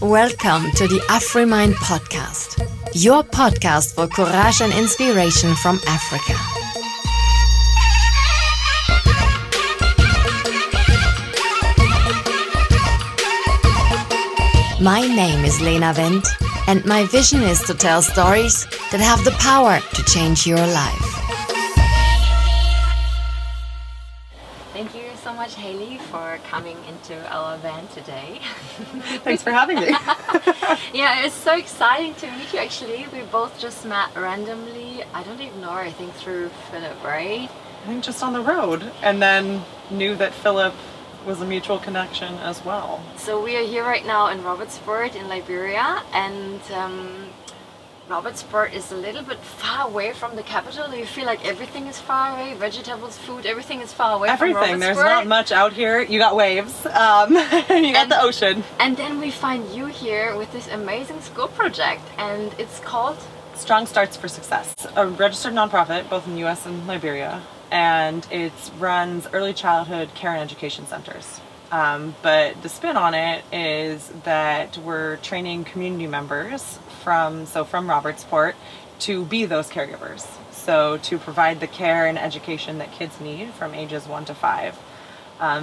Welcome to the AfriMind podcast, your podcast for courage and inspiration from Africa. My name is Lena Wendt, and my vision is to tell stories that have the power to change your life. Thank you so much, Haley, for coming into our van today. Thanks for having me. Yeah, it's so exciting to meet you, actually. We both just met randomly. I don't even know, I think through Philip, right? I think just on the road, and then knew that Philip was a mutual connection as well. So we are here right now in Robertsport in Liberia, and Robertsport is a little bit far away from the capital. Do you feel like everything is far away? Vegetables, food, everything is far away from Robertsport? Everything. There's not much out here. You got waves. You got the ocean. And then we find you here with this amazing school project, and it's called Strong Starts for Success, a registered nonprofit both in the US and Liberia, and it runs early childhood care and education centers. But the spin on it is that we're training community members from Robertsport to be those caregivers. So to provide the care and education that kids need from ages 1 to 5.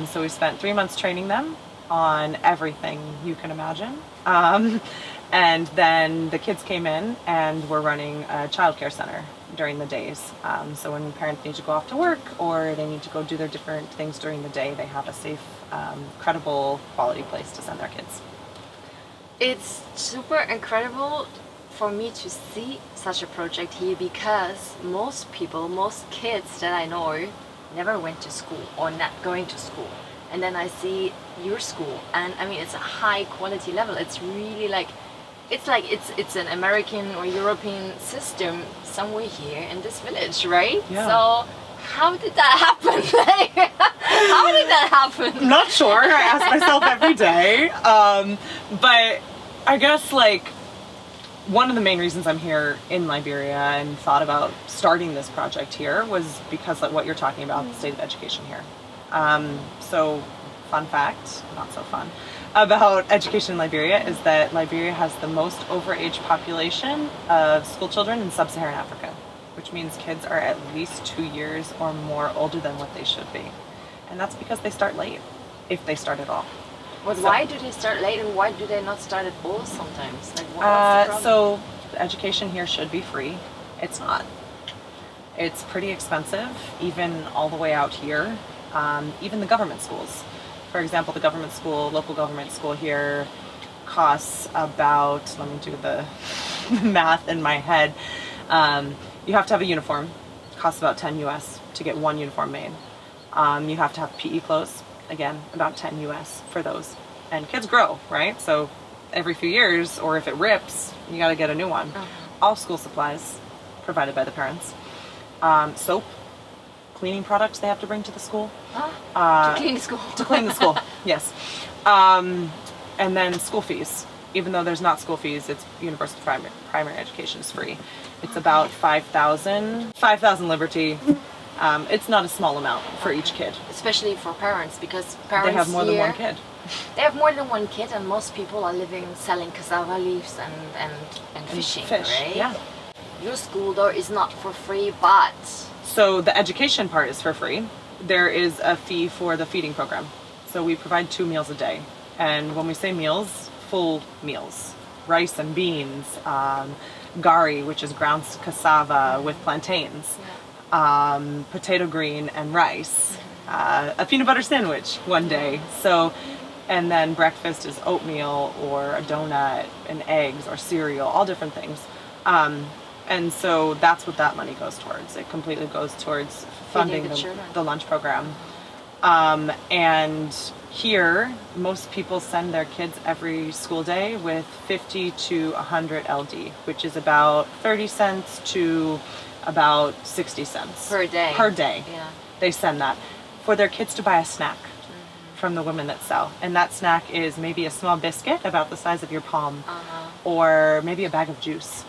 So we spent 3 months training them on everything you can imagine. And then the kids came in and we're running a childcare center during the days. So when parents need to go off to work or they need to go do their different things during the day, they have a safe, credible, quality place to send their kids. It's super incredible for me to see such a project here, because most kids that I know never went to school or not going to school. And then I see your school, and I mean, it's a high quality level. It's really it's an American or European system somewhere here in this village, right? Yeah. So how did that happen? How did that happen? I'm not sure. I ask myself every day. But I guess one of the main reasons I'm here in Liberia and thought about starting this project here was because of what you're talking about, the state of education here. So fun fact, not so fun, about education in Liberia is that Liberia has the most overage population of school children in sub-Saharan Africa, which means kids are at least 2 years or more older than what they should be. And that's because they start late, if they start at all. But why do they start late, and why do they not start at all sometimes? What's the problem? So the education here should be free. It's not. It's pretty expensive, even all the way out here. Even the government schools. For example, the government school, local government school here costs about, let me do the math in my head. You have to have a uniform. It costs about 10 US to get one uniform made. You have to have PE clothes. Again, about 10 US for those. And kids grow, right? So every few years, or if it rips, you got to get a new one. Uh-huh. All school supplies provided by the parents. Soap, cleaning products they have to bring to the school. To clean the school. To clean the school, yes. And then school fees. Even though there's not school fees, it's universal primary education is free. It's about 5,000 Liberty. It's not a small amount for each kid. Especially for parents, because parents they have more than one kid. They have more than one kid, and most people are living selling cassava leaves and fishing, right? Yeah. Your school, though, is not for free, but... So the education part is for free. There is a fee for the feeding program. So we provide 2 meals a day. And when we say meals, full meals. Rice and beans, gari, which is ground cassava with plantains, potato green and rice, a peanut butter sandwich one day. So, and then breakfast is oatmeal or a donut and eggs or cereal, all different things. And so that's what that money goes towards. It completely goes towards funding the lunch program. And here, most people send their kids every school day with 50 to 100 LD, which is about 30 cents to about 60 cents. Per day. Per day. Yeah. They send that for their kids to buy a snack from the women that sell. And that snack is maybe a small biscuit about the size of your palm, or maybe a bag of juice.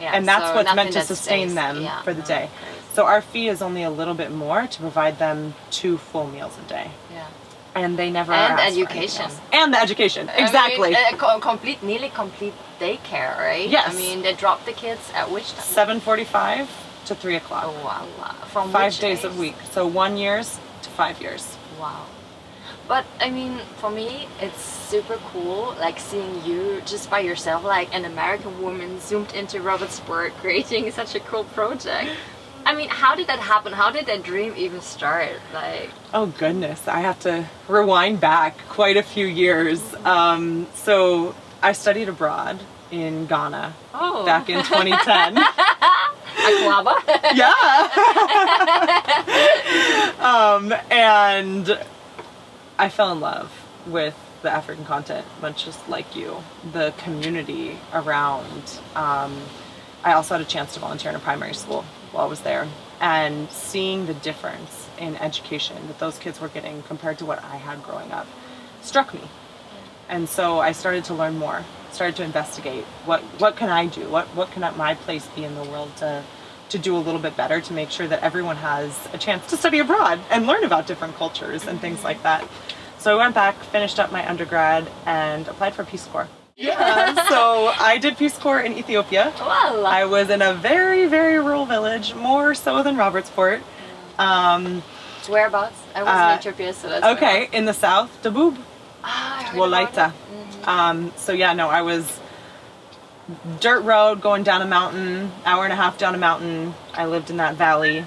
Yeah, and that's what's meant to sustain them for the day. So our fee is only a little bit more to provide them 2 full meals a day. Yeah. And they never And asked for anything education. else. And the education, exactly. Nearly complete daycare, right? Yes. I mean, they drop the kids at which time? 7:45 to 3 o'clock. Oh, wow. From 5 which days a age? week. So 1 years to 5 years. Wow. But I mean, for me, it's super cool, like seeing you just by yourself, like an American woman zoomed into Robertsport, creating such a cool project. I mean, how did that happen? How did that dream even start? Like, Oh goodness, I have to rewind back quite a few years. So I studied abroad in Ghana back in 2010. Aquaba? Yeah. And I fell in love with the African continent, much just like you. The community around. I also had a chance to volunteer in a primary school while I was there, and seeing the difference in education that those kids were getting compared to what I had growing up struck me. And so I started to learn more, started to investigate what can I do, what can my place be in the world to do a little bit better, to make sure that everyone has a chance to study abroad and learn about different cultures and things like that. So I went back, finished up my undergrad, and applied for Peace Corps. Yeah, so I did Peace Corps in Ethiopia. Wow. I was in a very, very rural village, more so than Robertsport. Whereabouts? I was in Ethiopia, so that's Okay, in the south, Dabub, I heard about Wolaita. it. So yeah, no, I was dirt road going down a mountain, hour and a half down a mountain. I lived in that valley.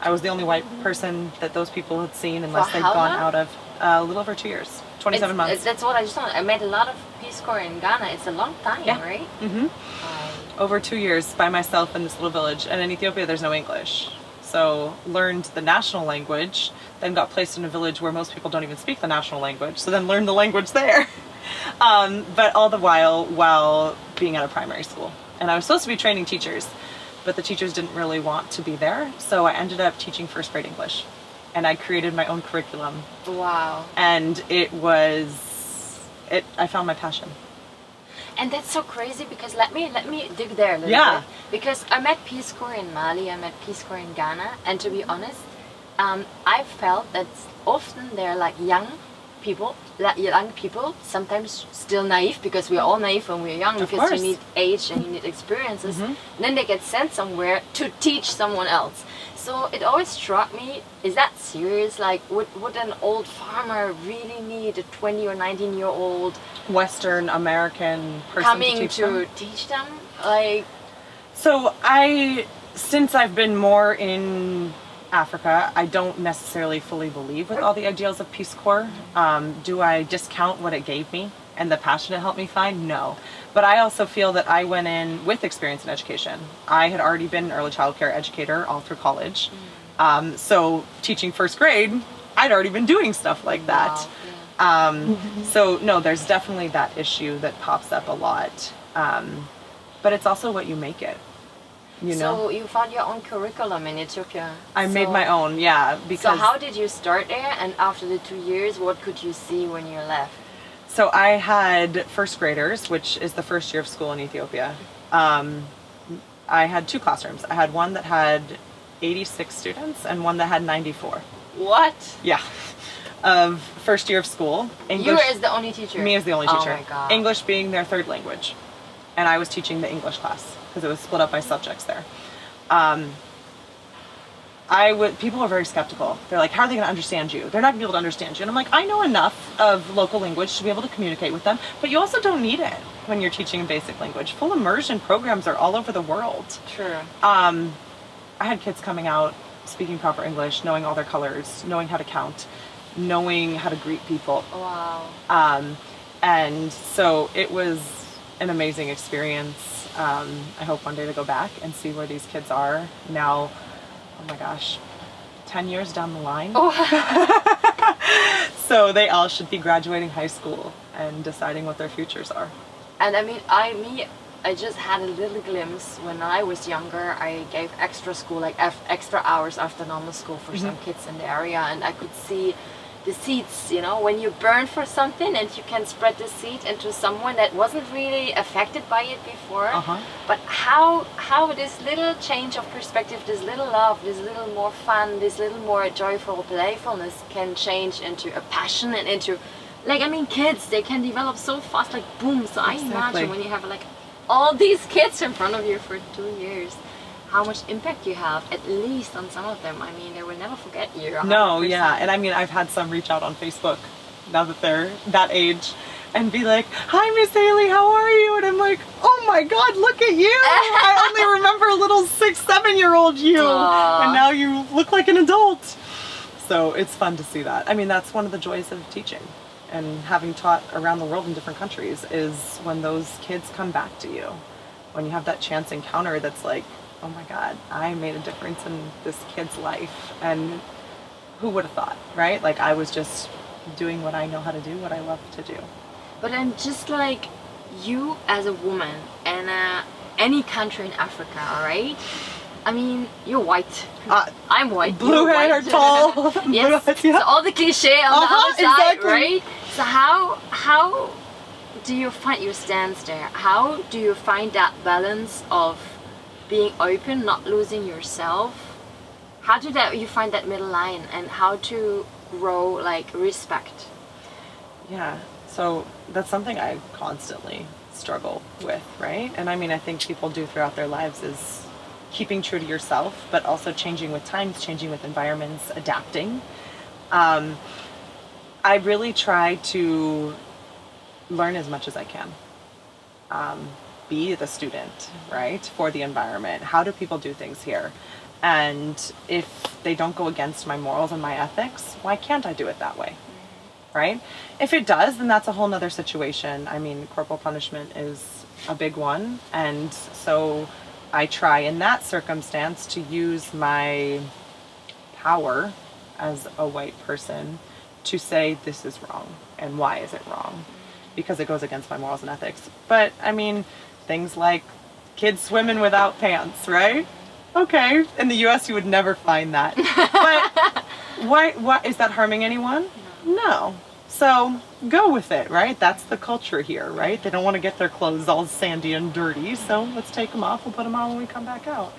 I was the only white person that those people had seen, unless For they'd how gone long? out of a little over 2 years, 27 months. That's what I just thought. I made a lot of Peace Corps in Ghana. It's a long time, Yeah. right? Over 2 years by myself in this little village. And in Ethiopia, there's no English. So learned the national language, then got placed in a village where most people don't even speak the national language. So then learned the language there. But all the while being at a primary school. And I was supposed to be training teachers, but the teachers didn't really want to be there. So I ended up teaching first grade English. And I created my own curriculum. Wow. And I found my passion. And that's so crazy, because let me dig there a little Yeah. bit. Because I met Peace Corps in Mali, I met Peace Corps in Ghana, and to be honest, I felt that often they're like young people, sometimes still naive, because we're all naive when we're young, Of because course. you need age and you need experiences. And then they get sent somewhere to teach someone else. So it always struck me, is that serious? Like, would an old farmer really need a 20 or 19-year-old Western American person coming to teach them? teach them? Like, So since I've been more in Africa, I don't necessarily fully believe with all the ideals of Peace Corps. Do I discount what it gave me and the passion it helped me find? No. But I also feel that I went in with experience in education. I had already been an early child care educator all through college. So teaching first grade, I'd already been doing stuff like that. wow, So no, there's definitely that issue that pops up a lot. But it's also what you make it. You know, So you found your own curriculum in Ethiopia. I made my own, yeah. Because So how did you start there? And after the 2 years, what could you see when you left? So I had first graders, which is the first year of school in Ethiopia. I had two classrooms. I had one that had 86 students and one that had 94. What? Yeah. Of first year of school. You as the only teacher? Me as the only teacher. Oh my God. English being their third language. And I was teaching the English class because it was split up by subjects there. People are very skeptical. They're like, how are they going to understand you? They're not going to be able to understand you. And I'm like, I know enough of local language to be able to communicate with them, but you also don't need it when you're teaching a basic language. Full immersion programs are all over the world. True. I had kids coming out speaking proper English, knowing all their colors, knowing how to count, knowing how to greet people. Wow. And so it was an amazing experience. I hope one day to go back and see where these kids are now. Oh my gosh, 10 years down the line. Oh. So they all should be graduating high school and deciding what their futures are. And I mean, I just had a little glimpse when I was younger. I gave extra school, like extra hours after normal school for some kids in the area, and I could see the seeds, you know, when you burn for something and you can spread the seed into someone that wasn't really affected by it before. But how this little change of perspective, this little love, this little more fun, this little more joyful playfulness can change into a passion and into, like, I mean, kids, they can develop so fast, like boom. So I imagine when you have like all these kids in front of you for 2 years, how much impact you have, at least on some of them. I mean, they will never forget you. 100%. No, yeah. And I mean, I've had some reach out on Facebook now that they're that age and be like, hi, Miss Haley, how are you? And I'm like, oh my God, look at you. I only remember a little 6, 7-year-old you. Aww. And now you look like an adult. So it's fun to see that. I mean, that's one of the joys of teaching and having taught around the world in different countries, is when those kids come back to you. When you have that chance encounter that's like, oh my God, I made a difference in this kid's life. And who would have thought, right? Like, I was just doing what I know how to do, what I love to do. But I'm just like, you as a woman in any country in Africa, all right? I mean, you're white. I'm white. Blue hair, tall. Yes. Blue eyes, yeah. So all the cliche on the other side, exactly. right? So how do you find your stance there? How do you find that balance of being open, not losing yourself? How do that you find that middle line, and how to grow like respect? Yeah. So that's something I constantly struggle with, right? And I mean, I think people do throughout their lives, is keeping true to yourself, but also changing with times, changing with environments, adapting. I really try to learn as much as I can. Be the student, right, for the environment. How do people do things here? And if they don't go against my morals and my ethics, why can't I do it that way? Right? If it does, then that's a whole nother situation. I mean, corporal punishment is a big one. And so I try in that circumstance to use my power as a white person to say this is wrong and why is it wrong, because it goes against my morals and ethics. But I mean, things like kids swimming without pants, right? Okay, in the US you would never find that. But why is that harming anyone? No. So go with it, right? That's the culture here, right? They don't want to get their clothes all sandy and dirty, so let's take them off. We'll put them on when we come back out.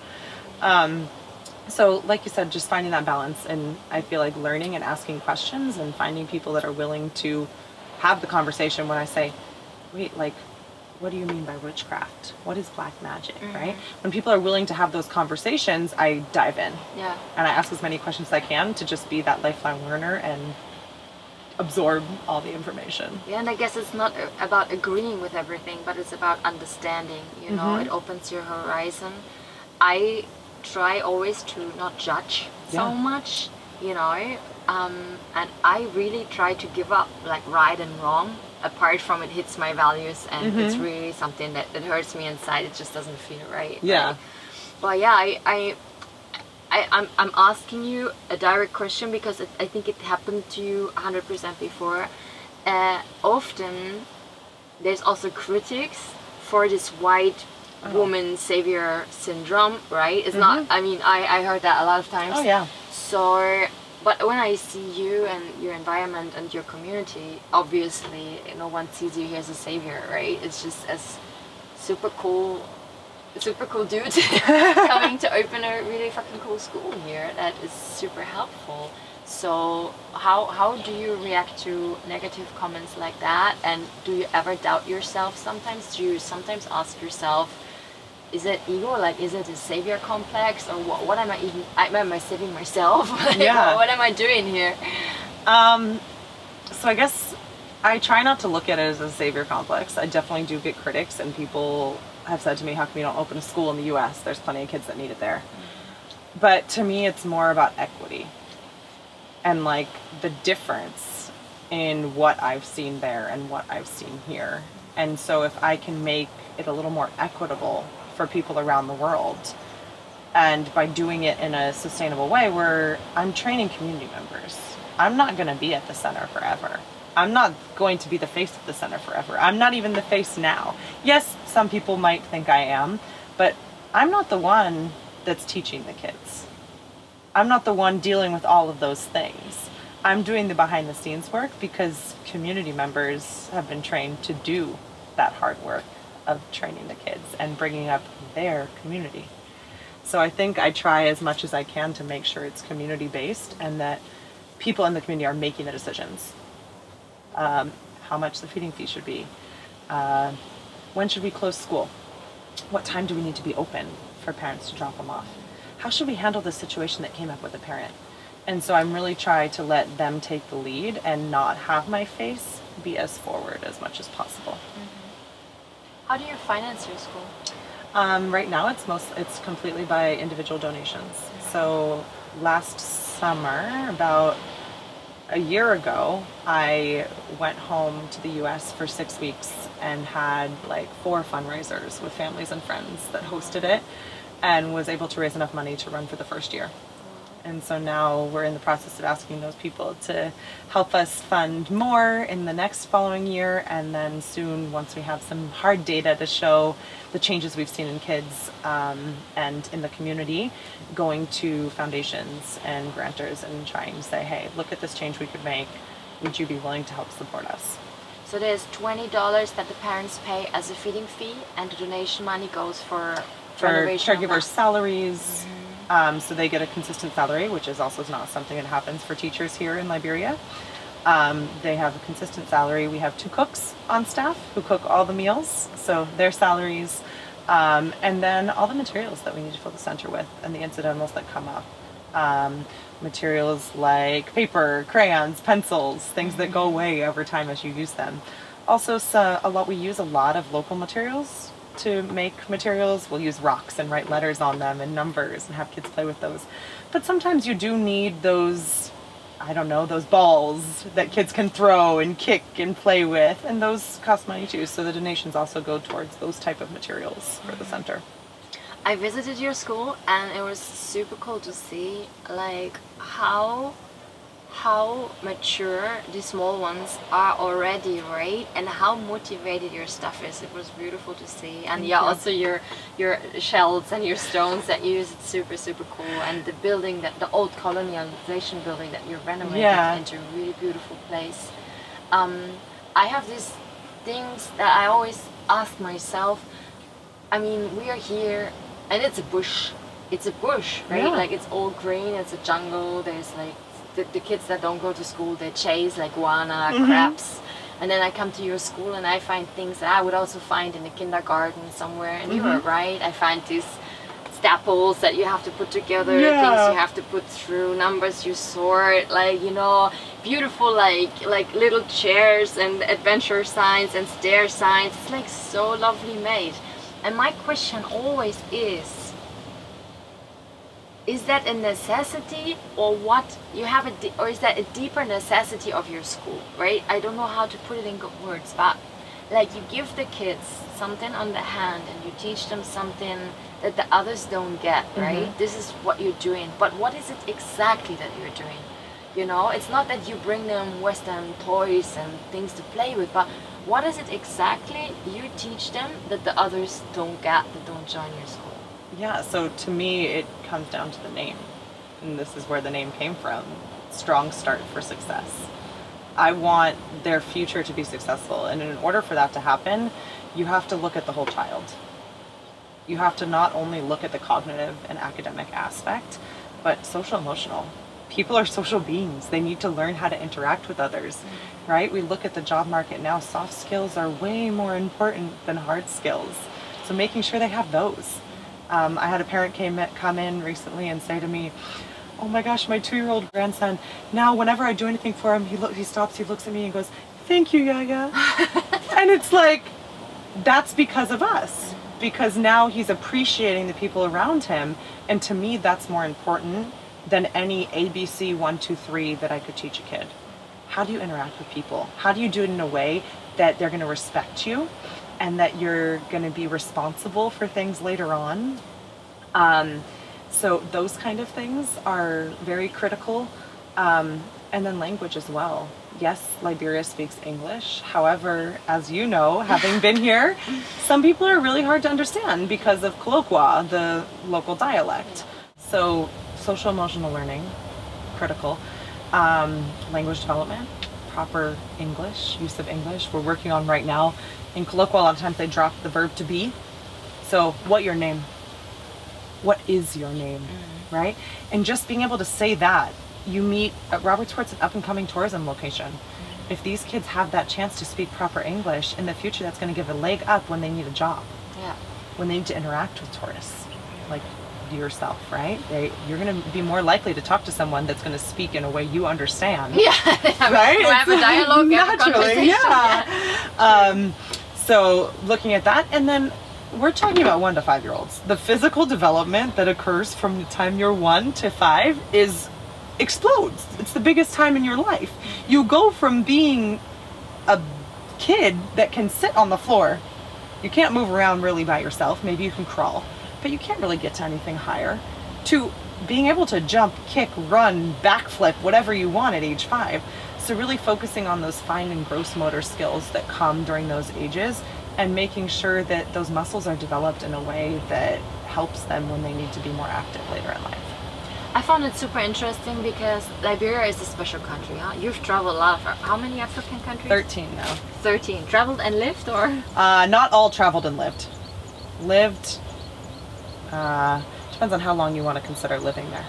So like you said, just finding that balance, and I feel like learning and asking questions and finding people that are willing to have the conversation when I say, wait, like, what do you mean by witchcraft? What is black magic, right? When people are willing to have those conversations, I dive in. Yeah. And I ask as many questions as I can to just be that lifelong learner and absorb all the information. Yeah, and I guess it's not about agreeing with everything, but it's about understanding, you know, it opens your horizon. I try always to not judge so much, you know, and I really try to give up like right and wrong, apart from it hits my values and it's really something that hurts me inside. It just doesn't feel right. Yeah. Like, but yeah, I'm asking you a direct question because I think it happened to you 100% before. Often there's also critics for this white woman savior syndrome, right? It's not, I mean, I heard that a lot of times. Oh yeah. So, but when I see you and your environment and your community, obviously no one sees you here as a savior, right? It's just as super cool dude coming to open a really fucking cool school here that is super helpful. So how do you react to negative comments like that? And do you ever doubt yourself sometimes? Do you sometimes ask yourself, is it ego? Like, is it a savior complex? Or what am I even, am I saving myself? Like, Yeah. what am I doing here? So I guess I try not to look at it as a savior complex. I definitely do get critics, and people have said to me, how come you don't open a school in the US? There's plenty of kids that need it there. But to me, it's more about equity and like the difference in what I've seen there and what I've seen here. And so if I can make it a little more equitable for people around the world, and by doing it in a sustainable way where I'm training community members, I'm not going to be at the center forever. I'm not going to be the face of the center forever. I'm not even the face now. Yes, some people might think I am, but I'm not the one that's teaching the kids. I'm not the one dealing with all of those things. I'm doing the behind the scenes work because community members have been trained to do that hard work of training the kids and bringing up their community. So I think I try as much as I can to make sure it's community based and that people in the community are making the decisions. How much the feeding fee should be. When should we close school? What time do we need to be open for parents to drop them off? How should we handle the situation that came up with a parent? And so I'm really trying to let them take the lead and not have my face be as forward as much as possible. How do you finance your school? Right now it's completely by individual donations. So last summer, about a year ago, I went home to the US for 6 weeks and had like 4 fundraisers with families and friends that hosted it and was able to raise enough money to run for the first year. And so now we're in the process of asking those people to help us fund more in the next following year, and then soon, once we have some hard data to show the changes we've seen in kids and in the community, going to foundations and grantors and trying to say, hey, look at this change we could make. Would you be willing to help support us? So there's $20 that the parents pay as a feeding fee, and the donation money goes for renovation of caregivers' that. salaries. So they get a consistent salary, which is also not something that happens for teachers here in Liberia. They have a consistent salary. We have 2 cooks on staff who cook all the meals, so their salaries, and then all the materials that we need to fill the center with and the incidentals that come up. Materials like paper, crayons, pencils, things that go away over time as you use them. Also, we use a lot of local materials to make materials. We'll use rocks and write letters on them and numbers and have kids play with those. But sometimes you do need those, those balls that kids can throw and kick and play with, and those cost money too. So the donations also go towards those type of materials for the center. I visited your school and it was super cool to see like how mature the small ones are already, right? And how motivated your staff is. It was beautiful to see. And yeah, also your shells and your stones that you use, it's super, super cool. And the building, the old colonialization building that you're renovating into a really beautiful place. I have these things that I always ask myself. I mean, we are here and it's a bush. It's a bush, right? Yeah. Like it's all green, it's a jungle, there's like the kids that don't go to school, they chase like guana, crabs. And then I come to your school and I find things that I would also find in the kindergarten somewhere. And you were right, I find these staples that you have to put together, things you have to put through, numbers you sort, like, beautiful like little chairs and adventure signs and stair signs. It's like so lovely made. And my question always is that a necessity or what you have or is that a deeper necessity of your school, right? I don't know how to put it in good words, but like you give the kids something on the hand and you teach them something that the others don't get, right? This is what you're doing, but what is it exactly that you're doing? It's not that you bring them Western toys and things to play with, but what is it exactly you teach them that the others don't get, that don't join your school? Yeah, so to me, it comes down to the name. And this is where the name came from. Strong Start for Success. I want their future to be successful. And in order for that to happen, you have to look at the whole child. You have to not only look at the cognitive and academic aspect, but social emotional. People are social beings. They need to learn how to interact with others, right? We look at the job market now. Soft skills are way more important than hard skills. So making sure they have those. I had a parent come in recently and say to me, oh my gosh, my 2-year-old grandson, now whenever I do anything for him, he stops, he looks at me and goes, thank you, Yaya. And it's like, that's because of us. Because now he's appreciating the people around him. And to me, that's more important than any ABC 1, 2, 3 that I could teach a kid. How do you interact with people? How do you do it in a way that they're going to respect you and that you're going to be responsible for things later on? So those kind of things are very critical. And then language as well. Yes, Liberia speaks English. However, as you know, having been here, some people are really hard to understand because of colloqua, the local dialect. So social emotional learning, critical. Language development, proper English, use of English. We're working on right now. In colloquial, a lot of times they drop the verb to be. So, what your name? What is your name? Right? And just being able to say that, you meet at Robertsport's an up-and-coming tourism location. If these kids have that chance to speak proper English, in the future that's going to give a leg up when they need a job. Yeah. When they need to interact with tourists, like yourself, right? You're going to be more likely to talk to someone that's going to speak in a way you understand. Yeah. Right? Have a dialogue, have a conversation. Yeah. So looking at that, and then we're talking about 1 to 5 year olds. The physical development that occurs from the time you're 1 to 5 explodes. It's the biggest time in your life. You go from being a kid that can sit on the floor. You can't move around really by yourself. Maybe you can crawl, but you can't really get to anything higher. To being able to jump, kick, run, backflip, whatever you want at age 5. So really focusing on those fine and gross motor skills that come during those ages and making sure that those muscles are developed in a way that helps them when they need to be more active later in life. I found it super interesting because Liberia is a special country, huh? You've traveled a lot of, how many African countries? 13 now. 13. Traveled and lived, or? Not all traveled and lived. Lived, depends on how long you want to consider living there.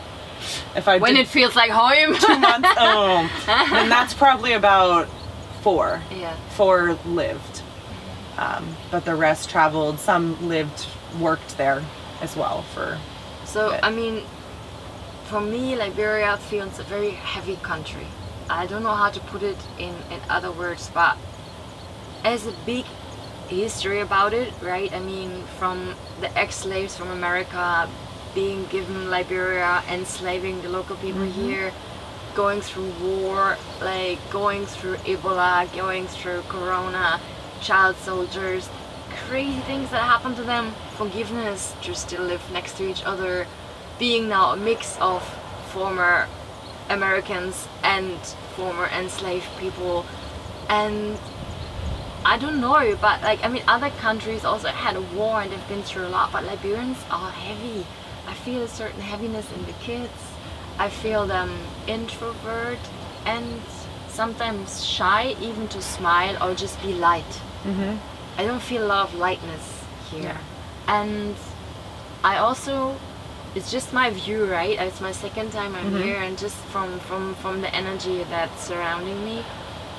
If I when it feels like home. 2 months, then that's probably about 4. Yeah. 4 lived. But the rest traveled. Some lived, worked there as well for. So, I mean, for me, Liberia feels a very heavy country. I don't know how to put it in other words, but there's a big history about it, right? I mean, from the ex-slaves from America being given Liberia, enslaving the local people here, going through war, like going through Ebola, going through Corona, child soldiers, crazy things that happen to them, forgiveness, just to live next to each other, being now a mix of former Americans and former enslaved people. And I don't know, but like, I mean, other countries also had a war and they've been through a lot, but Liberians are heavy. I feel a certain heaviness in the kids. I feel them introvert and sometimes shy even to smile or just be light. I don't feel a lot of lightness here. Yeah. And I also, it's just my view, right? It's my second time I'm here, and just from the energy that's surrounding me,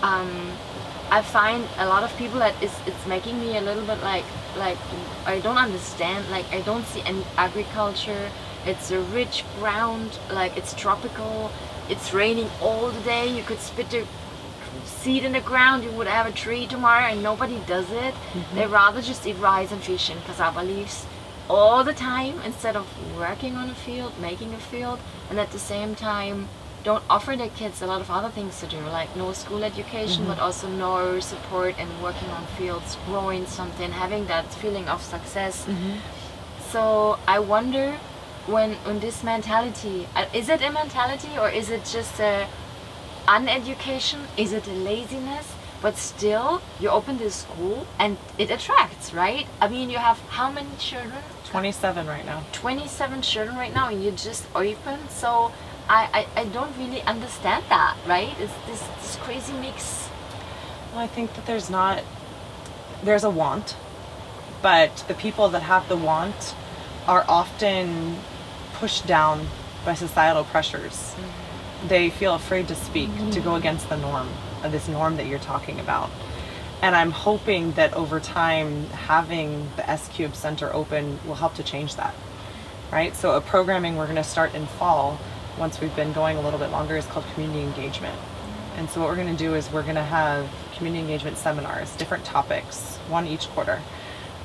I find a lot of people that it's making me a little bit like I don't understand, like I don't see any agriculture. It's a rich ground, like it's tropical, it's raining all the day, you could spit a seed in the ground, you would have a tree tomorrow, and nobody does it. They rather just eat rice and fish and cassava leaves all the time instead of working on a field, making a field, and at the same time don't offer their kids a lot of other things to do, like no school education, but also no support in working on fields, growing something, having that feeling of success. So I wonder when this mentality, is it a mentality or is it just a uneducation? Is it a laziness? But still, you open this school and it attracts, right? I mean, you have how many children? 27 right now. 27 children right now, and you just open. So I don't really understand that, right? It's this crazy mix. Well, I think that there's a want, but the people that have the want are often pushed down by societal pressures. They feel afraid to speak, to go against the norm, this norm that you're talking about. And I'm hoping that over time, having the S-Cube Center open will help to change that, right? So a programming we're gonna start in fall, once we've been going a little bit longer, is called community engagement. And so what we're gonna do is we're gonna have community engagement seminars, different topics, one each quarter.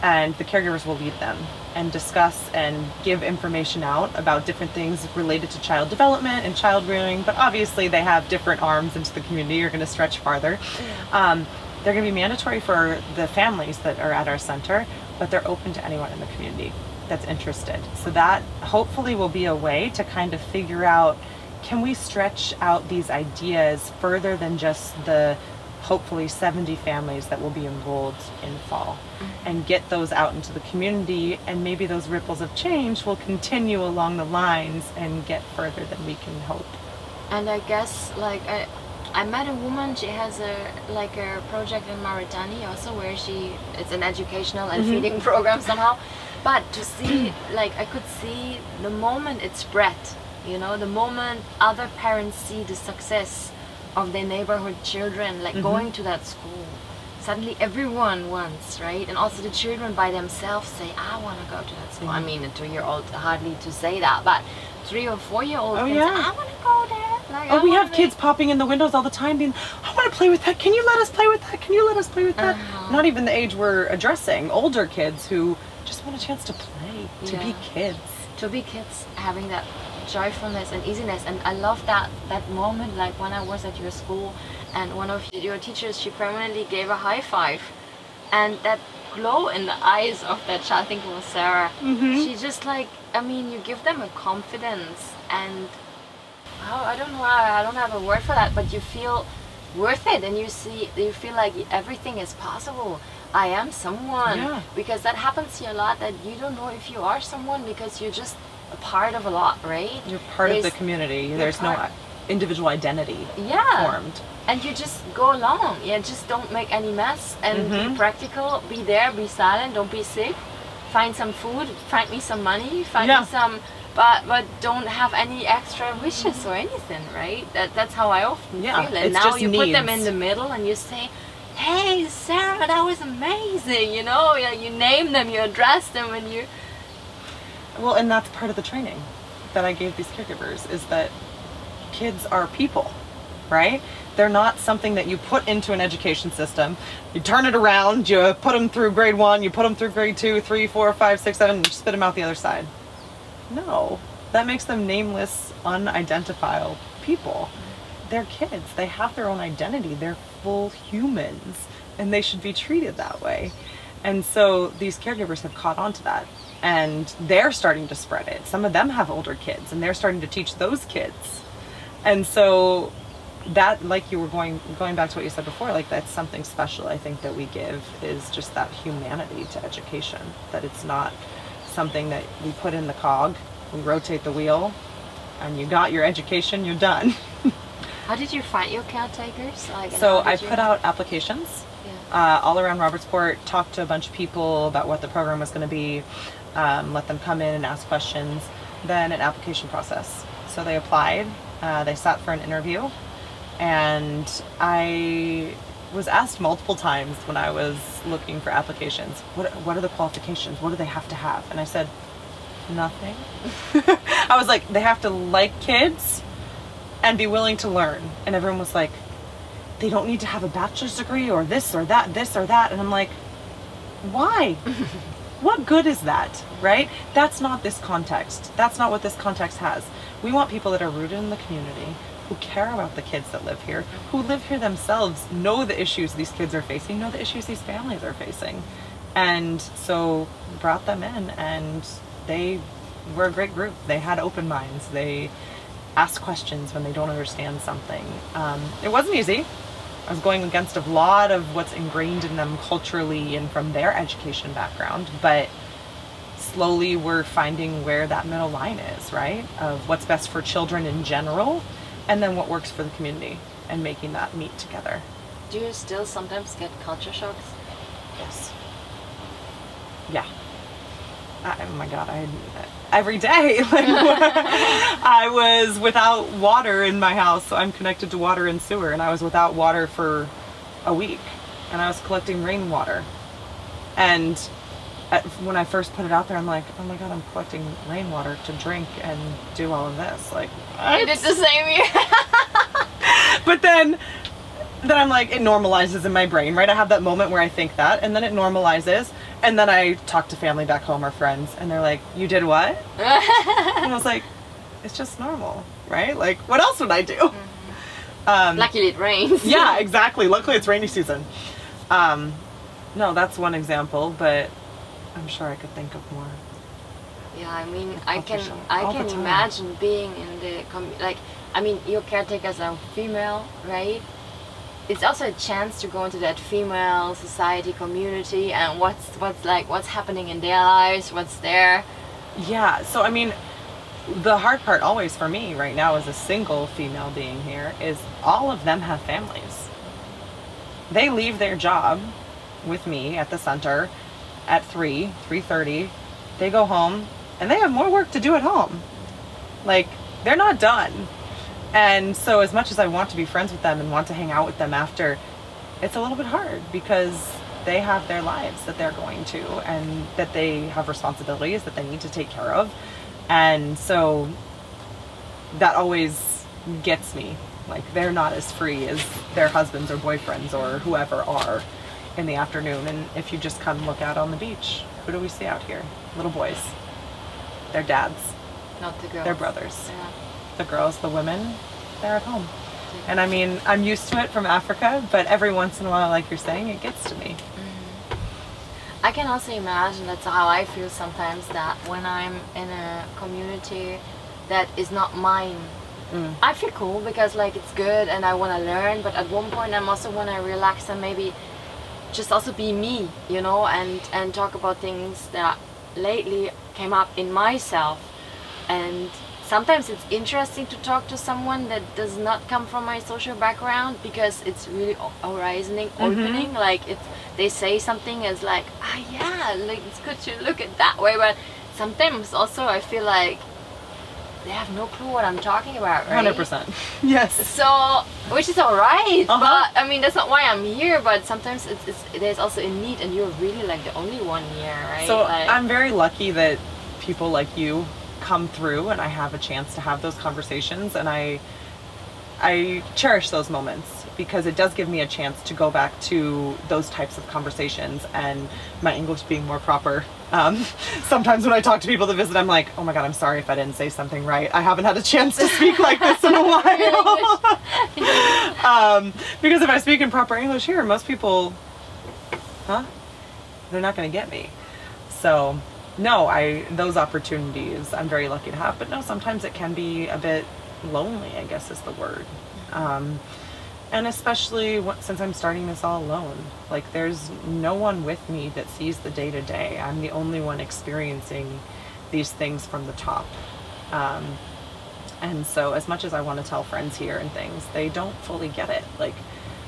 And the caregivers will lead them and discuss and give information out about different things related to child development and child rearing, but obviously they have different arms into the community. You're gonna stretch farther. They're gonna be mandatory for the families that are at our center, but they're open to anyone in the community that's interested. So that hopefully will be a way to kind of figure out, can we stretch out these ideas further than just the hopefully 70 families that will be enrolled in fall, and get those out into the community, and maybe those ripples of change will continue along the lines and get further than we can hope. And I guess like I met a woman. She has a project in Mauritania also, where it's an educational and feeding program somehow. But to see, like, I could see the moment it spread, the moment other parents see the success of their neighborhood children, like going to that school. Suddenly everyone wants, right? And also the children by themselves say, I want to go to that school. I mean, a 2-year-old hardly to say that, but 3 or 4-year-old kids, I want to go there. Like, we have kids popping in the windows all the time being, I want to play with that. Can you let us play with that? Can you let us play with that? Not even the age we're addressing. Older kids who just want a chance to play, to be kids. To be kids, having that joyfulness and easiness. And I love that moment, like when I was at your school and one of your teachers, she permanently gave a high five. And that glow in the eyes of that child, I think it was Sarah, she just like, I mean, you give them a confidence, and I don't know, I don't have a word for that, but you feel worth it, and you feel like everything is possible. I am someone, because that happens here a lot, that you don't know if you are someone because you're just a part of a lot, right? You're part of the community. There's no individual identity formed. And you just go along. Just don't make any mess, and be practical. Be there. Be silent. Don't be sick. Find some food. Find me some money. Find me some. But don't have any extra wishes or anything, right? That's how I often feel. And now you put them in the middle, and you say, "Hey, Sarah, that was amazing." You name them, you address them, and you. Well, and that's part of the training that I gave these caregivers, is that kids are people, right? They're not something that you put into an education system. You turn it around, you put them through grade 1, you put them through grade 2, 3, 4, 5, 6, 7, and you spit them out the other side. No, that makes them nameless, unidentifiable people. They're kids. They have their own identity. They're full humans, and they should be treated that way. And so these caregivers have caught on to that, and they're starting to spread it. Some of them have older kids, and they're starting to teach those kids. And so that, like you were going back to what you said before, like that's something special I think that we give, is just that humanity to education, that it's not something that we put in the cog, we rotate the wheel, and you got your education, you're done. How did you find your caretakers? So I put out applications all around Robertsport, talked to a bunch of people about what the program was going to be, let them come in and ask questions, then an application process. So they applied, they sat for an interview, and I was asked multiple times when I was looking for applications, what are the qualifications? What do they have to have? And I said, nothing. I was like, they have to like kids and be willing to learn. And everyone was like, they don't need to have a bachelor's degree or this or that, this or that. And I'm like, why? What good is that, right? That's not this context. That's not what this context has. We want people that are rooted in the community, who care about the kids that live here, who live here themselves, know the issues these kids are facing, know the issues these families are facing. And so brought them in, and they were a great group. They had open minds. They asked questions when they don't understand something. It wasn't easy. I was going against a lot of what's ingrained in them culturally and from their education background, but slowly we're finding where that middle line is, right? Of what's best for children in general, and then what works for the community, and making that meet together. Do you still sometimes get culture shocks? Yes. Yeah. Oh my God, every day. I was without water in my house, so I'm connected to water and sewer, and I was without water for a week, and I was collecting rainwater. And when I first put it out there, I'm like, oh my God, I'm collecting rainwater to drink and do all of this. Like, I did the same year. But then I'm like, it normalizes in my brain, right? I have that moment where I think that, and then it normalizes, and then I talk to family back home or friends, and they're like, you did what? And I was like, it's just normal, right? Like, what else would I do? Mm-hmm. Luckily it rains. Yeah, exactly. Luckily it's rainy season. No, that's one example, but I'm sure I could think of more. Yeah, I mean, I can imagine being in the your caretakers are female, right? It's also a chance to go into that female society community and what's happening in their lives, what's there. Yeah, so I mean, the hard part always for me right now as a single female being here is all of them have families. They leave their job with me at the center at 3:30. They go home and they have more work to do at home. Like, they're not done. And so as much as I want to be friends with them and want to hang out with them after, it's a little bit hard because they have their lives that they're going to, and that they have responsibilities that they need to take care of. And so that always gets me. Like, they're not as free as their husbands or boyfriends or whoever are in the afternoon. And if you just come look out on the beach, who do we see out here? Little boys. Their dads. Not the girls. Their brothers. Yeah. The girls, the women, they're at home. And I mean, I'm used to it from Africa, but every once in a while, like you're saying, it gets to me. I can also imagine that's how I feel sometimes, that when I'm in a community that is not mine, I feel cool because like it's good and I want to learn, but at one point I'm also want to relax and maybe just also be me, you know, and talk about things that lately came up in myself. And sometimes it's interesting to talk to someone that does not come from my social background because it's really horizon opening. Like they say something as like, yeah, like it's good to look at that way, but sometimes also I feel like they have no clue what I'm talking about, right? 100%. Yes. So, which is alright, but I mean that's not why I'm here. But sometimes there's also a need, and you're really like the only one here, right? So like, I'm very lucky that people like you come through and I have a chance to have those conversations, and I cherish those moments because it does give me a chance to go back to those types of conversations and my English being more proper. Sometimes when I talk to people that visit, I'm like, oh my God, I'm sorry if I didn't say something right. I haven't had a chance to speak like this in a while. Because if I speak in proper English here, most people, they're not going to get me. So no, those opportunities I'm very lucky to have, but no, sometimes it can be a bit lonely, I guess is the word. And especially since I'm starting this all alone, like there's no one with me that sees the day to day. I'm the only one experiencing these things from the top. And so as much as I want to tell friends here and things, they don't fully get it. Like,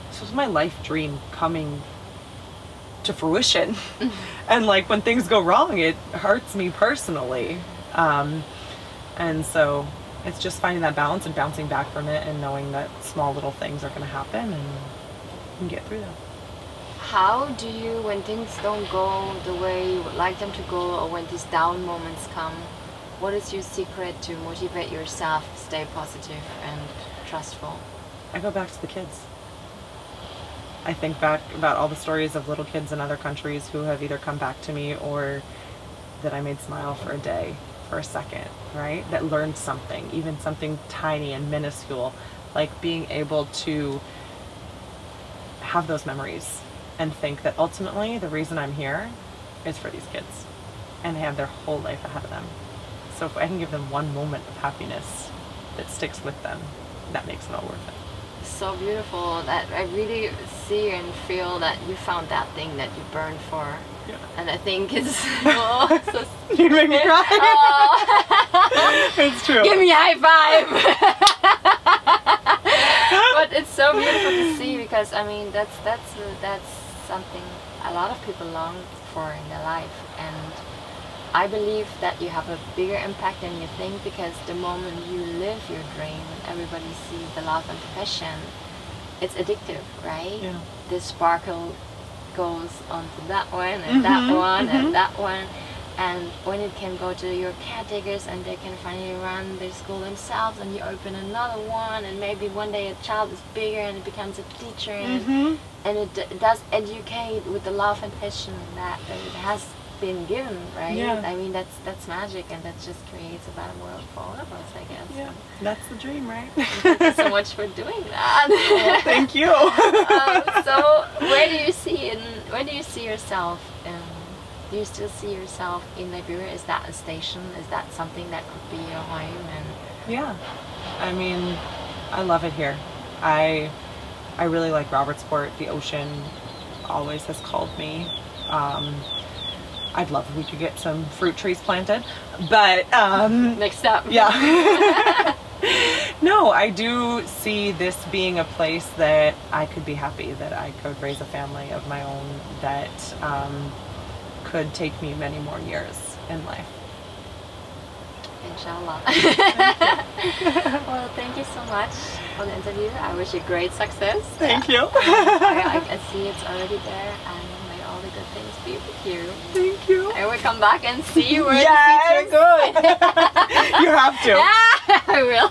this was my life dream coming to fruition. And like when things go wrong, it hurts me personally. And so it's just finding that balance and bouncing back from it and knowing that small little things are going to happen and you can get through them. how do you, when things don't go the way you would like them to go, or when these down moments come, what is your secret to motivate yourself, stay positive and trustful? I go back to the kids. I think back about all the stories of little kids in other countries who have either come back to me or that I made smile for a day, for a second, right? That learned something, even something tiny and minuscule, like being able to have those memories and think that ultimately the reason I'm here is for these kids and they have their whole life ahead of them. So if I can give them one moment of happiness that sticks with them, that makes it all worth it. So beautiful that I really see and feel that you found that thing that you burned for. Yeah. And I think it's so You make me cry. Oh. It's true. Give me a high five. But it's so beautiful to see because I mean that's something a lot of people long for in their life, and I believe that you have a bigger impact than you think because the moment you live your dream and everybody sees the love and passion, it's addictive, right? Yeah. The sparkle goes onto that one and that one and that one, and when it can go to your caretakers and they can finally run their school themselves and you open another one, and maybe one day a child is bigger and it becomes a teacher and it does educate with the love and passion that it has been given, right? Yeah. I mean that's magic, and that just creates a better world for all of us, I guess. Yeah, that's the dream, right? Thank you so much for doing that. Well, thank you. So where do you see yourself? Do you still see yourself in Liberia? Is that a station? Is that something that could be your home? And Yeah, I mean, I love it here. I really like Robertsport. The ocean always has called me. I'd love if we could get some fruit trees planted, but Next up. yeah. No, I do see this being a place that I could be happy, that I could raise a family of my own, that could take me many more years in life. Inshallah. Well, thank you so much for the interview. I wish you great success. Thank you. I can see it's already there, and may all the good things be with you. Thank you. I will come back and see you where Yeah, the seeds are good. You have to. Yeah, I will.